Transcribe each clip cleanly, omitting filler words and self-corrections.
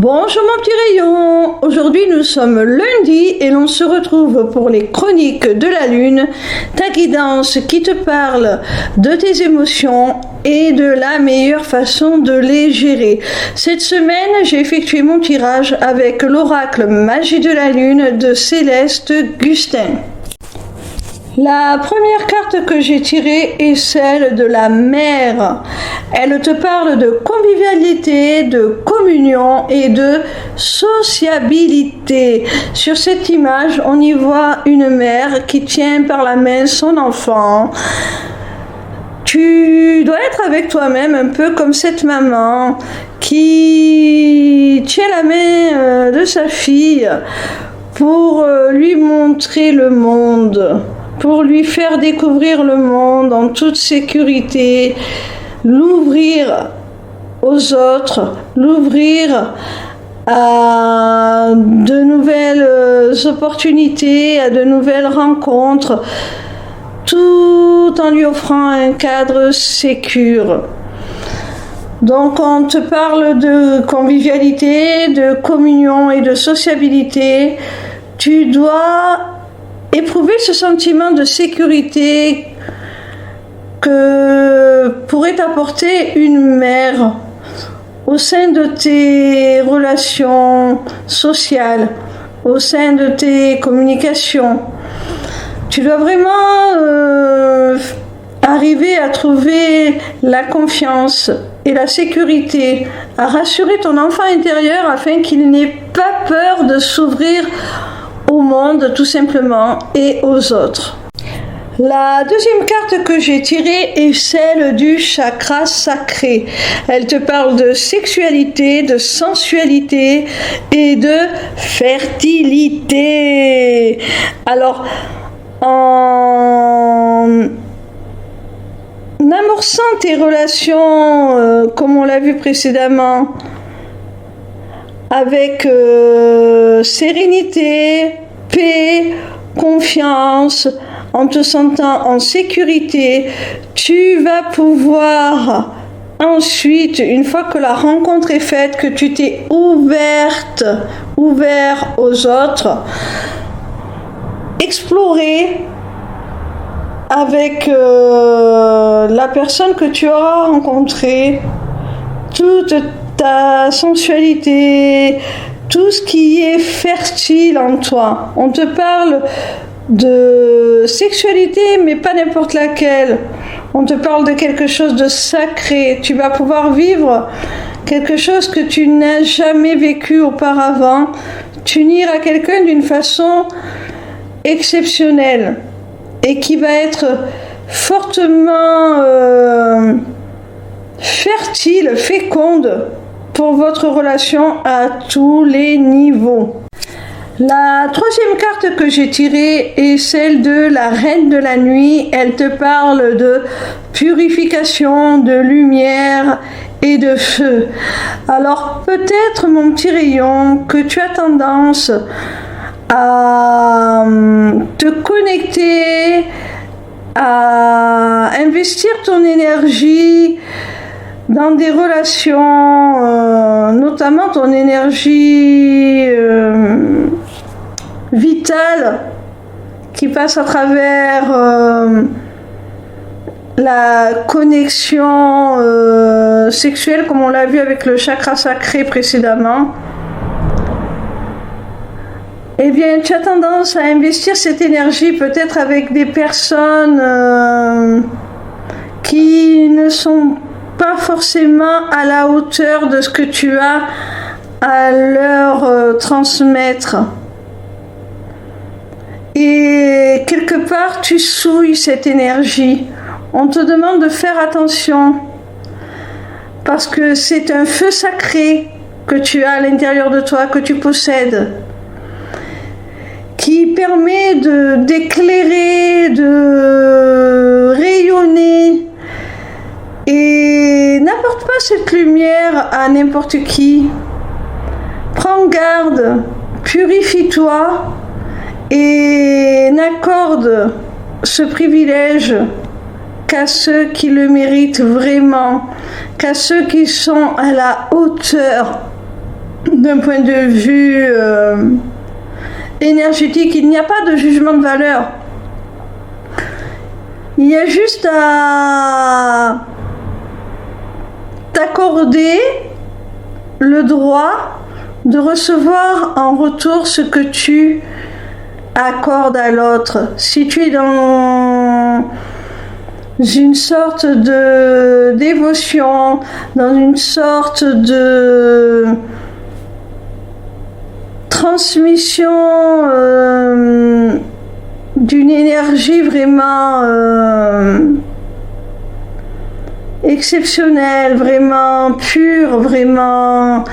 Bonjour mon petit rayon, aujourd'hui nous sommes lundi et l'on se retrouve pour les chroniques de la lune, ta guidance qui te parle de tes émotions et de la meilleure façon de les gérer. Cette semaine j'ai effectué mon tirage avec l'oracle Magie de la lune de Céleste Gustin. La première carte que j'ai tirée est celle de la mer. Elle te parle de convivialité, de communion et de sociabilité. Sur cette image, on y voit une mère qui tient par la main son enfant. Tu dois être avec toi-même un peu comme cette maman qui tient la main de sa fille pour lui montrer le monde, pour lui faire découvrir le monde en toute sécurité, l'ouvrir aux autres, l'ouvrir à de nouvelles opportunités, à de nouvelles rencontres, tout en lui offrant un cadre sécure. Donc on te parle de convivialité, de communion et de sociabilité. Tu dois éprouver ce sentiment de sécurité que pourrait t'apporter une mère au sein de tes relations sociales, au sein de tes communications. Tu dois vraiment arriver à trouver la confiance et la sécurité, à rassurer ton enfant intérieur afin qu'il n'ait pas peur de s'ouvrir au monde tout simplement et aux autres. La deuxième carte que j'ai tirée est celle du chakra sacré. Elle te parle de sexualité, de sensualité et de fertilité. Alors, en amorçant tes relations, comme on l'a vu précédemment, avec sérénité, paix, confiance, en te sentant en sécurité, tu vas pouvoir ensuite, une fois que la rencontre est faite, que tu t'es ouvert aux autres, explorer avec la personne que tu auras rencontrée toute ta sensualité, tout ce qui est fertile en toi. On te parle de sexualité, mais pas n'importe laquelle. On te parle de quelque chose de sacré. Tu vas pouvoir vivre quelque chose que tu n'as jamais vécu auparavant. T'unir à quelqu'un d'une façon exceptionnelle et qui va être fortement fertile, féconde pour votre relation à tous les niveaux. La troisième carte que j'ai tirée est celle de la Reine de la Nuit. Elle te parle de purification, de lumière et de feu. Alors peut-être, mon petit rayon, que tu as tendance à te connecter, à investir ton énergie dans des relations, notamment ton énergie vitale qui passe à travers la connexion sexuelle, comme on l'a vu avec le chakra sacré précédemment. Eh bien, tu as tendance à investir cette énergie peut-être avec des personnes qui ne sont pas forcément à la hauteur de ce que tu as à leur transmettre. Et quelque part, tu souilles cette énergie. On te demande de faire attention parce que c'est un feu sacré que tu as à l'intérieur de toi, que tu possèdes, qui permet d'éclairer, de rayonner. Et n'apporte pas cette lumière à n'importe qui. Prends garde, purifie-toi et n'accorde ce privilège qu'à ceux qui le méritent vraiment, qu'à ceux qui sont à la hauteur d'un point de vue énergétique, il n'y a pas de jugement de valeur. Il y a juste à t'accorder le droit de recevoir en retour ce que tu accordes à l'autre. Si tu es dans une sorte de dévotion, dans une sorte de transmission d'une énergie vraiment exceptionnelle, vraiment pure, vraiment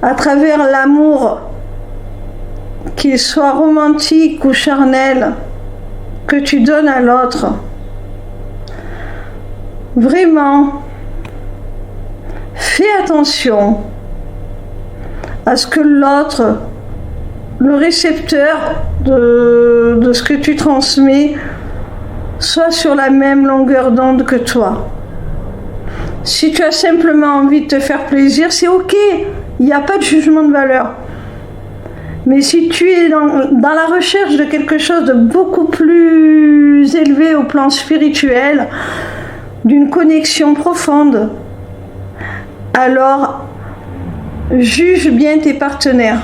à travers l'amour, qu'il soit romantique ou charnel, que tu donnes à l'autre. Vraiment, fais attention à ce que l'autre, le récepteur de ce que tu transmets, soit sur la même longueur d'onde que toi. Si tu as simplement envie de te faire plaisir, c'est ok, il n'y a pas de jugement de valeur. Mais si tu es dans la recherche de quelque chose de beaucoup plus élevé au plan spirituel, d'une connexion profonde, alors juge bien tes partenaires.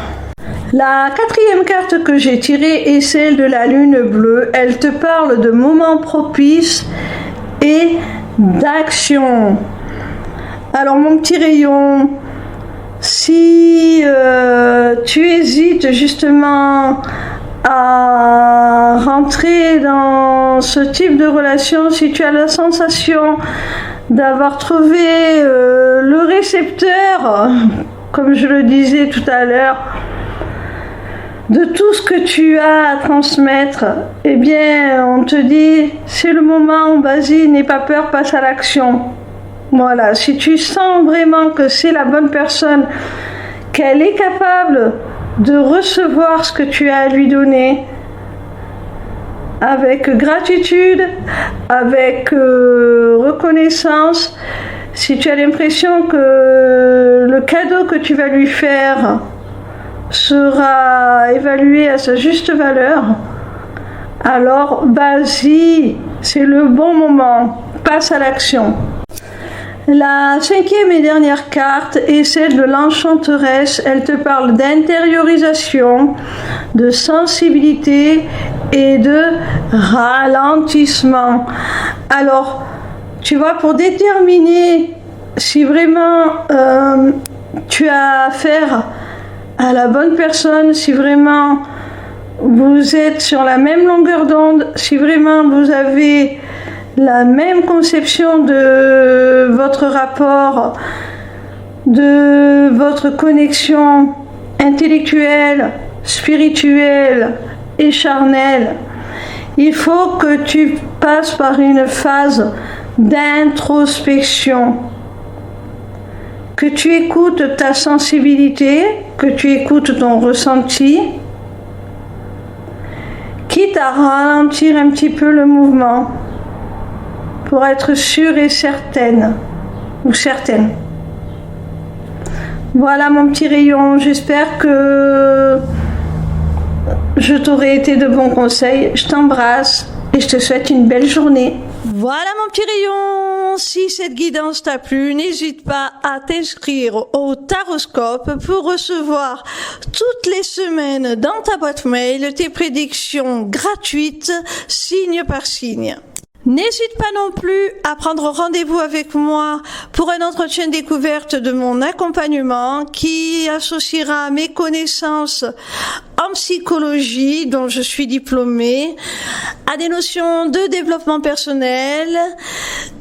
La quatrième carte que j'ai tirée est celle de la lune bleue. Elle te parle de moments propices et d'action. Alors mon petit rayon, si tu hésites justement à rentrer dans ce type de relation, si tu as la sensation d'avoir trouvé le récepteur, comme je le disais tout à l'heure, de tout ce que tu as à transmettre, eh bien on te dit c'est le moment, vas-y, n'aie pas peur, passe à l'action. Voilà, si tu sens vraiment que c'est la bonne personne, qu'elle est capable de recevoir ce que tu as à lui donner avec gratitude, avec reconnaissance, si tu as l'impression que le cadeau que tu vas lui faire sera évalué à sa juste valeur, alors vas-y, c'est le bon moment, passe à l'action. La cinquième et dernière carte est celle de l'enchanteresse. Elle te parle d'intériorisation, de sensibilité et de ralentissement. Alors, tu vois, pour déterminer si vraiment tu as affaire à la bonne personne, si vraiment vous êtes sur la même longueur d'onde, si vraiment vous avez la même conception de votre rapport, de votre connexion intellectuelle, spirituelle et charnelle, il faut que tu passes par une phase d'introspection, que tu écoutes ta sensibilité, que tu écoutes ton ressenti, quitte à ralentir un petit peu le mouvement, pour être sûre et certaine, ou certaine. Voilà mon petit rayon, j'espère que je t'aurai été de bons conseils. Je t'embrasse et je te souhaite une belle journée. Voilà mon petit rayon, si cette guidance t'a plu, n'hésite pas à t'inscrire au Taroscope pour recevoir toutes les semaines dans ta boîte mail tes prédictions gratuites, signe par signe. N'hésite pas non plus à prendre rendez-vous avec moi pour un entretien découverte de mon accompagnement qui associera mes connaissances en psychologie, dont je suis diplômée, à des notions de développement personnel,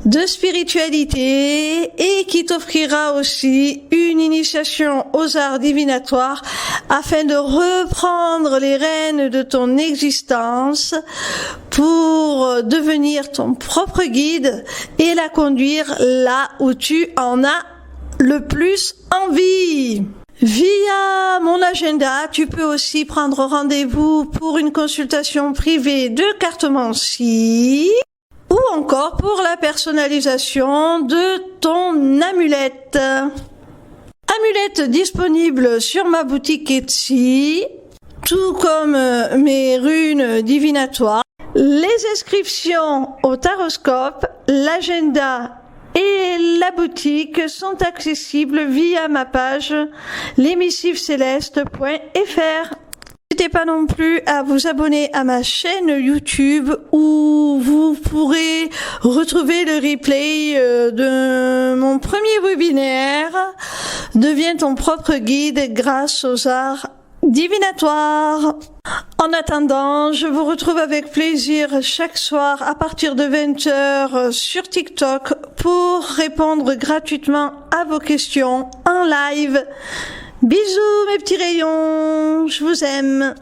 de spiritualité et qui t'offrira aussi une initiation aux arts divinatoires afin de reprendre les rênes de ton existence pour devenir ton propre guide et la conduire là où tu en as le plus envie. Via mon agenda, tu peux aussi prendre rendez-vous pour une consultation privée de cartomancie ou encore pour la personnalisation de ton amulette. Amulette disponible sur ma boutique Etsy, tout comme mes runes divinatoires. Les inscriptions au taroscope, l'agenda et la boutique sont accessibles via ma page lesmissivescélestes.fr. N'hésitez pas non plus à vous abonner à ma chaîne YouTube où vous pourrez retrouver le replay de mon premier webinaire « Deviens ton propre guide grâce aux arts divinatoires ». En attendant, je vous retrouve avec plaisir chaque soir à partir de 20h sur TikTok pour répondre gratuitement à vos questions en live. Bisous mes petits rayons, je vous aime.